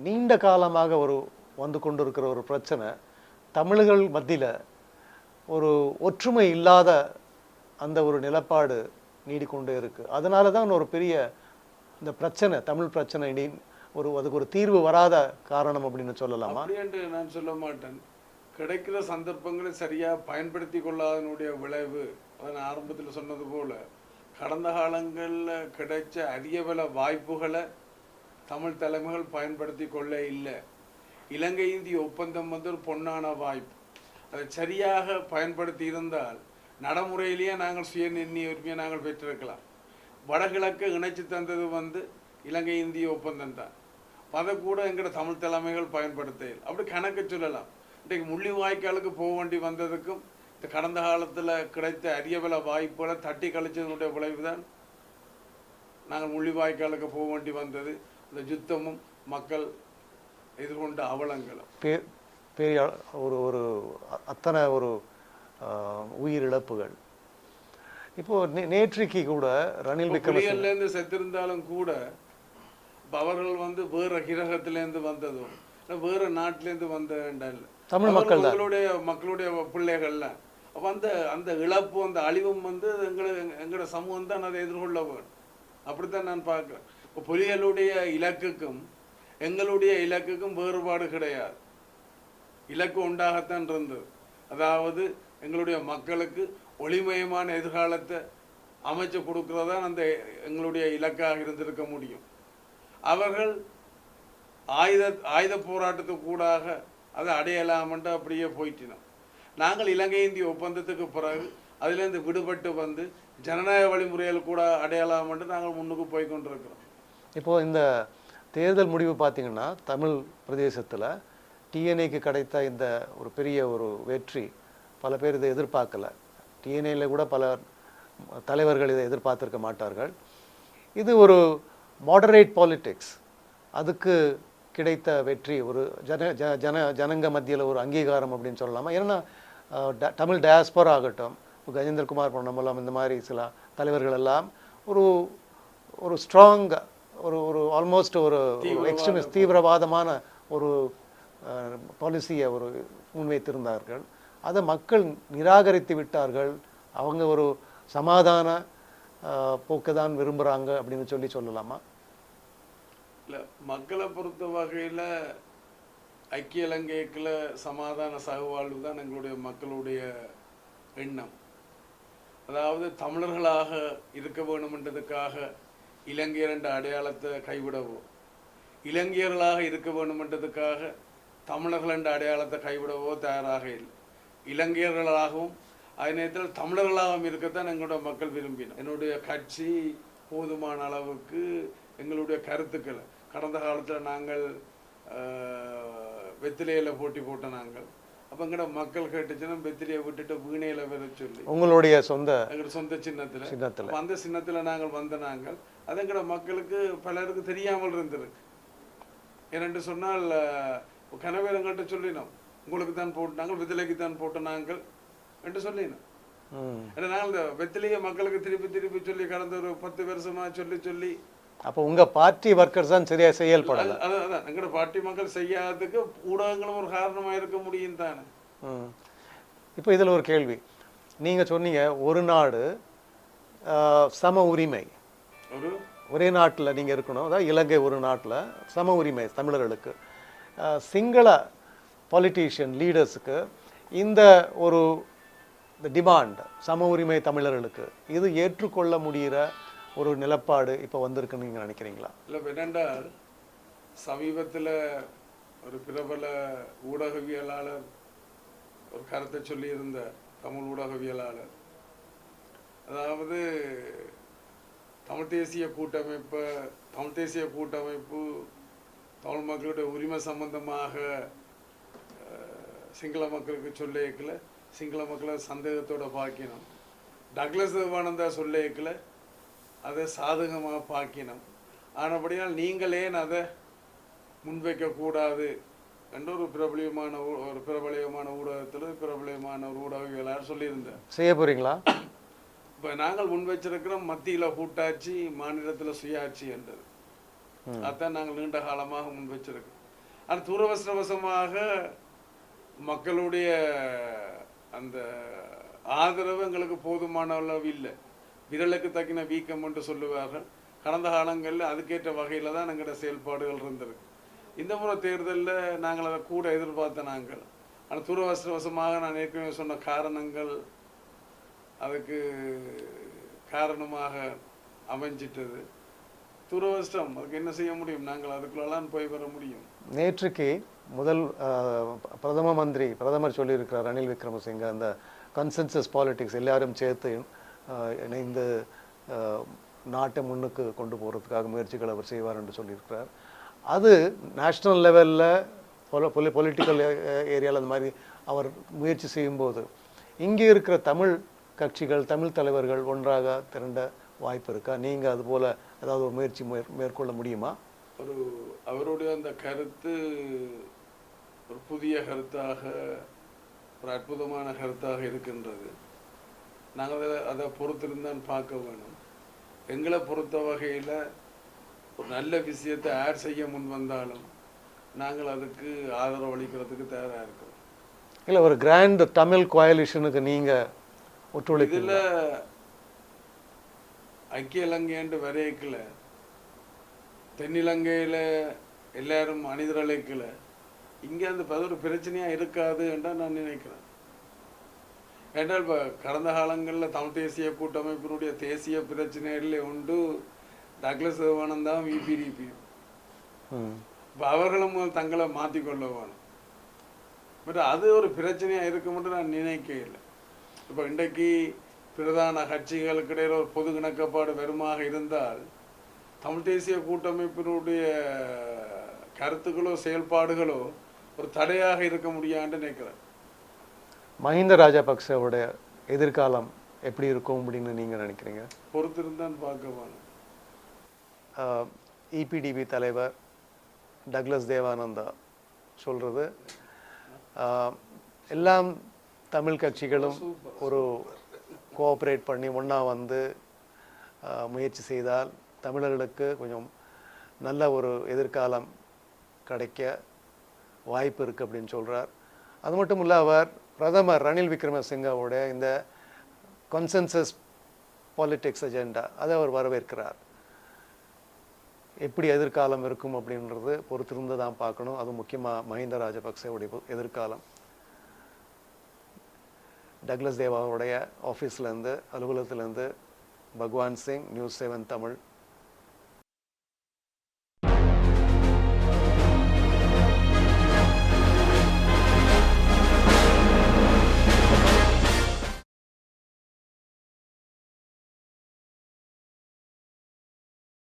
நீண்ட காலமாக வந்து கொண்டிருக்கிற ஒரு பிரச்சனை தமிழர்கள் மத்தியில் ஒரு ஒற்றுமை இல்லாத அந்த ஒரு நிலப்பாடு நீடிக்கொண்டே இருக்குது. அதனால தான் ஒரு பெரிய இந்த பிரச்சனை தமிழ் பிரச்சனை அதுக்கு ஒரு தீர்வு வராத காரணம் அப்படின்னு சொல்லலாமா? அப்படி என்று நான் சொல்ல மாட்டேன். கிடைக்கிற சந்தர்ப்பங்களை சரியாக பயன்படுத்தி கொள்ளாதனுடைய விளைவு, நான் ஆரம்பத்தில் சொன்னது போல கடந்த காலங்களில் கிடைச்ச அரிய பல வாய்ப்புகளை தமிழ் தலைமைகள் பயன்படுத்தி கொள்ள இல்லை. இலங்கை இந்திய ஒப்பந்தம் வந்து ஒரு பொன்னான வாய்ப்பு. அதை சரியாக பயன்படுத்தி இருந்தால் நடைமுறையிலேயே நாங்கள் சுயநிர்ணய உரிமையை நாங்கள் பெற்றிருக்கலாம். வடகிழக்கு இணைச்சு தந்தது வந்து இலங்கை இந்திய ஒப்பந்தம் தான். அதை கூட எங்களோட தமிழ் தலைமைகள் பயன்படுத்த அப்படி கணக்கு சொல்லலாம். இன்றைக்கு முள்ளிவாய்க்காலுக்கு போக வேண்டி வந்ததுக்கும் இந்த கடந்த காலத்தில் கிடைத்த அரிய பல வாய்ப்புகளை தட்டி கழிச்சதனுடைய விளைவு தான் நாங்கள் முள்ளிவாய்க்காலுக்கு போக வேண்டி வந்தது. இந்த யுத்தமும் மக்கள் எதிர்கொண்ட அவலங்களும் பெரிய ஒரு அத்தனை ஒரு உயிரிழப்புகள். இப்போ நேற்றைக்கு கூட ரணில் விக்ரமசிங்கேருந்து செத்திருந்தாலும் கூட அவர்கள் வந்து வேற கிரகத்திலேருந்து வந்ததும் வேற நாட்டிலேருந்து வந்த தமிழ் மக்களுடைய பிள்ளைகள்லாம் அப்போ அந்த இழப்பு அந்த அழிவும் வந்து எங்களோட சமூகம் தான் அதை எதிர்கொள்ள வேணும். அப்படித்தான் நான் பார்க்குறேன். இப்போ புலிகளுடைய இலக்குக்கும் எங்களுடைய இலக்குக்கும் வேறுபாடு கிடையாது. இலக்கு உண்டாகத்தான் இருந்தது. அதாவது எங்களுடைய மக்களுக்கு ஒளிமயமான எதிர்காலத்தை அமைச்சு கொடுக்கறதான் அந்த எங்களுடைய இலக்காக இருந்திருக்க முடியும். அவர்கள் ஆயுத போராட்டத்துக்கு கூடாக அதை அடையலாமன்ட்டு அப்படியே போயிட்டினோம். நாங்கள் இலங்கை இந்திய ஒப்பந்தத்துக்கு பிறகு அதிலேருந்து விடுபட்டு வந்து ஜனநாயக வழிமுறைகள் கூட அடையலாமன்ட்டு நாங்கள் முன்னுக்கு போய் கொண்டிருக்கிறோம். இப்போது இந்த தேர்தல் முடிவு பார்த்திங்கன்னா தமிழ் பிரதேசத்தில் டிஎன்ஏக்கு கிடைத்த இந்த ஒரு பெரிய ஒரு வெற்றி பல பேர் இதை எதிர்பார்க்கலை. டிஎன்ஏல கூட பல தலைவர்கள் இதை எதிர்பார்த்திருக்க மாட்டார்கள். இது ஒரு மாடரேட் பாலிட்டிக்ஸ், அதுக்கு கிடைத்த வெற்றி ஒரு ஜனங்க மத்தியில் ஒரு அங்கீகாரம் அப்படின்னு சொல்லலாமா? ஏன்னா தமிழ் டயாஸ்போரா ஆகட்டும், கஜேந்திரகுமார் பொன்னம்பலம், இந்த மாதிரி சில தலைவர்கள் எல்லாம் ஒரு ஸ்ட்ராங் ஒரு ஆல்மோஸ்ட் ஒரு எக்ஸ்ட்ரீமிஸ்ட் தீவிரவாதமான ஒரு பாலிசியை முன்வைத்திருந்தார்கள். அதை மக்கள் நிராகரித்து விட்டார்கள். அவங்க ஒரு சமாதான போக்கு தான் விரும்புகிறாங்க அப்படின்னு சொல்லலாமா? இல்லை, மக்களை பொறுத்த வகையில் ஐக்கிய இலங்கைக்குள்ள சமாதான சகவாழ்வு தான் எங்களுடைய மக்களுடைய எண்ணம். அதாவது தமிழர்களாக இருக்க வேணுமென்றதுக்காக இலங்கையர் என்ற அடையாளத்தை கைவிடவோ, இலங்கையர்களாக இருக்க வேணுமென்றதுக்காக தமிழர்கள் என்ற அடையாளத்தை கைவிடவோ தயாராக இல்லை. இலங்கையர்களாகவும் அதே நேரத்தில் தமிழர்களாகவும் இருக்கத்தான் எங்களுடைய மக்கள் விரும்பினோம். என்னுடைய கட்சி போதுமான அளவுக்கு எங்களுடைய கருத்துக்களை கடந்த காலத்தில் நாங்கள் வெத்திலையில் போட்டி போட்ட நாங்கள் அப்போ எங்கட மக்கள் கேட்டுச்சுன்னா வெத்திலையை விட்டுட்டு வீணையில் வர சொல்லி உங்களுடைய எங்களோட சொந்த சின்னத்தில் அந்த சின்னத்தில் நாங்கள் நாங்கள் அது எங்கட மக்களுக்கு பலருக்கு தெரியாமல் இருந்திருக்கு. ஏனென்று சொன்னால் கனவேல் எங்கள்கிட்ட சொல்லினோம், உங்களுக்கு தான் போட்டு நாங்கள் வெத்திலைக்கு தான் போட்ட நாங்கள் என்று சொல்லினோம். ஏன்னா நாங்கள் இந்த வெத்திலையை மக்களுக்கு திருப்பி சொல்லி கடந்த ஒரு 10 வருஷமா சொல்லி அப்போ உங்கள் பார்ட்டி ஒர்க்கர்ஸ் தான் சரியாக செயல்படலை. அதான் எங்களோட பார்ட்டி மக்கள் செய்யாததுக்கு ஊடகங்களும் ஒரு காரணமாக இருக்க முடியும் தானே. இப்போ இதில் ஒரு கேள்வி, நீங்கள் சொன்னீங்க ஒரு நாடு சம உரிமை, ஒரே நாட்டில் நீங்கள் இருக்கணும், அதாவது இலங்கை ஒரு நாட்டில் சம உரிமை தமிழர்களுக்கு. சிங்கள பாலிட்டிஷியன் லீடர்ஸுக்கு இந்த ஒரு டிமாண்ட் சம உரிமை தமிழர்களுக்கு இது ஏற்றுக்கொள்ள முடிகிற ஒரு நிலப்பாடு இப்போ வந்திருக்குன்னு நீங்கள் நினைக்கிறீங்களா? இல்லை, என்னென்றால் சமீபத்தில் ஒரு பிரபல ஊடகவியலாளர் ஒரு கருத்தை சொல்லியிருந்த தமிழ் ஊடகவியலாளர், அதாவது தமிழ் தேசிய கூட்டமைப்பு தமிழ் மக்களுடைய உரிமை சம்பந்தமாக சிங்கள மக்களுக்கு சொல்லிக்கல சிங்கள மக்களை சந்தேகத்தோட பார்க்கணும். டக்ளஸ் தேவானந்தா சொல்லிக்கல அதை சாதகமாக பார்க்கணும். ஆனபடியால் நீங்கள் ஏன் அதை முன்வைக்கக்கூடாது என்று ஒரு பிரபலியமான ஊடகத்தில் பிரபலியமான ஒரு ஊடகவியலாளர் சொல்லியிருந்தேன். செய்ய போறீங்களா? இப்போ நாங்கள் முன்வச்சிருக்கிறோம் மத்தியில் கூட்டாட்சி, மாநிலத்தில் சுயாட்சி என்றது. அதான் நாங்கள் நீண்ட காலமாக முன் வச்சிருக்கோம். ஆனால் துரவசவசமாக மக்களுடைய அந்த ஆதரவு எங்களுக்கு போதுமான அளவு இல்லை. விரலுக்கு தக்கின வீக்கம் என்று சொல்லுவார்கள். கடந்த காலங்களில் அதுக்கேற்ற வகையில் தான் எங்களோட செயல்பாடுகள் இருந்திருக்கு. இந்த முறை தேர்தலில் நாங்கள் அதை கூட எதிர்பார்த்த நாங்கள். ஆனால் துரவசவசமாக நான் ஏற்கனவே சொன்ன காரணங்கள் அதுக்கு காரணமாக அமைஞ்சிட்டது. துரவஷ்டம், அதுக்கு என்ன செய்ய முடியும்? நாங்கள் அதுக்குள்ளெல்லாம் போய் வர முடியும். நேற்றுக்கு முதல் பிரதமர் சொல்லியிருக்கிறார் ரணில் விக்ரமசிங்க, அந்த கன்சென்சஸ் பாலிடிக்ஸ் எல்லாரும் சேர்த்து இணைந்து நாட்டை முன்னுக்கு கொண்டு போகிறதுக்காக முயற்சிகள் அவர் செய்வார் என்று சொல்லியிருக்கிறார். அது நேஷ்னல் லெவலில் பொலிட்டிக்கல் ஏரியாவில் அந்த மாதிரி அவர் முயற்சி செய்யும்போது இங்கே இருக்கிற தமிழ் கட்சிகள், தமிழ் தலைவர்கள் ஒன்றாக திரண்ட வாய்ப்பு இருக்கா? நீங்கள் அதுபோல் ஏதாவது ஒரு முயற்சி மேற்கொள்ள முடியுமா? அவருடைய அந்த கருத்து ஒரு புதிய கருத்தாக, ஒரு அற்புதமான கருத்தாக இருக்கின்றது. நாங்கள் அதை பொறுத்திருந்தான் பார்க்க வேணும். எங்களை பொறுத்த வகையில் ஒரு நல்ல விஷயத்தை ஆட் செய்ய முன் வந்தாலும் நாங்கள் அதுக்கு ஆதரவு அளிக்கிறதுக்கு தயாராக இருக்கிறோம். இல்லை, ஒரு கிராண்ட் தமிழ் கோயலிஷனுக்கு நீங்கள் ஒத்துழைப்பு இதில் ஐக்கிய இலங்கைன்று வரையக்கில் தென்னிலங்கையில் எல்லாரும் அணிதிரழைக்கல, இங்கே அந்த ஒரு பிரச்சனையாக இருக்காது என்றால் நான் நினைக்கிறேன். ஏன்றால் இப்போ கடந்த காலங்களில் தமிழ் தேசிய கூட்டமைப்பினுடைய தேசிய பிரச்சனைகளில் உண்டு டக்ளஸ் தேவானந்தா விபிடிபி. இப்போ அவர்களும் தங்களை மாற்றிக்கொள்ள வேணும். பட் அது ஒரு பிரச்சனையாக இருக்குமென்று நான் நினைக்கல. இப்போ இன்றைக்கு பிரதான கட்சிகளுக்கு இடையில் ஒரு பொது இணக்கப்பாடு வருமாக இருந்தால் தமிழ் தேசிய கூட்டமைப்பினுடைய கருத்துக்களோ செயல்பாடுகளோ ஒரு தடையாக இருக்க முடியாதுன்னு நினைக்கிறேன். மஹிந்த ராஜபக்சவுடைய எதிர்காலம் எப்படி இருக்கும் அப்படின்னு நீங்கள் நினைக்கிறீங்க? பொறுத்திருந்தான் பார்க்க வேணும். இபிடிபி தலைவர் டக்ளஸ் தேவானந்தா சொல்கிறது, எல்லாம் தமிழ் கட்சிகளும் ஒரு கோஆப்ரேட் பண்ணி ஒன்றா வந்து முயற்சி செய்தால் தமிழர்களுக்கு கொஞ்சம் நல்ல ஒரு எதிர்காலம் கிடைக்க வாய்ப்பு இருக்குது அப்படின்னு சொல்கிறார். அது மட்டும் இல்லை, அவர் பிரதமர் ரணில் விக்ரமசிங்கவுடைய இந்த கன்சென்சஸ் பாலிடிக்ஸ் அஜெண்டா அதை அவர் வரவேற்கிறார். எப்படி எதிர்காலம் இருக்கும் அப்படின்றது பொறுத்திருந்து தான் பார்க்கணும். அது முக்கியமாக மஹிந்த ராஜபக்சவுடைய எதிர்காலம். டக்ளஸ் தேவாவுடைய ஆஃபீஸ்லேருந்து, அலுவலகத்திலேருந்து பகவான் சிங், நியூஸ் 7 தமிழ்.